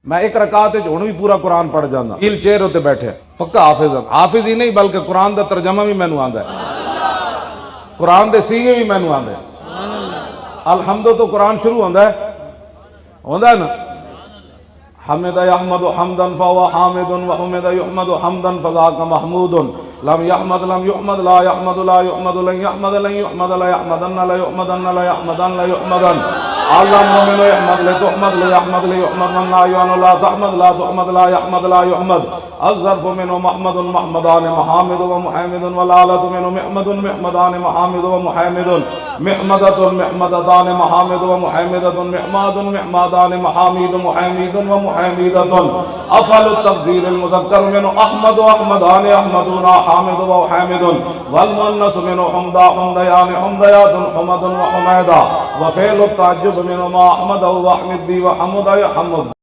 मैं एक रकात हुण भी पूरा कुरान पढ़ जाना। व्हील चेयर उत्ते बैठे पक्का हाफिज हां। हाफिज ही नहीं बल्कि कुरान दा तर्जमा भी मैनू आंदा है, कुरान दे सीगे भी मैनू आंदे। अलहम्दु तो कुरान शुरू होंदा है ना, हमिदा यहमदु हम्दन फहुव हामिदुन व हुमिदा युहमदु हम्दन फज़ाका महमूदुन लम यहमद लम युहमद ला यहमदु ला युहमदु लन यहमद लन युहमद ला यहमदन ला युहमदन ला यहमदन ला युहमदन अल्लाह मोमिन यहमद ले तुहमद ले यहमद ले युहमद मन ला युअन ला तहमद ला तुहमद ला यहमद ला युहमद अज़्ज़रफु मिनु महमदुन महमदान महमिदु व मुहम्मिदुन व लालतु मिनु महमदुन महमदान महमिदु व मुहम्मिदुन महमदतुन महमदतान महमिदु व मुहम्मिदतुन महमादुन महमादान महमीदु मुहम्मिदुन व मुहम्मिदतुन अफलु तफज़ील अल मुज़क्कर मिनु अहमद व अहमदान अहमदुना हामिदु व हामिदुन वल मुअन्नस मिनु हुमदा हुमदयान हुमदयातुन हुमदुन व हुमैदा व फ़िअलु तअज्जुब मिनु मा अहमद व अहमद व हमुद य हमुद।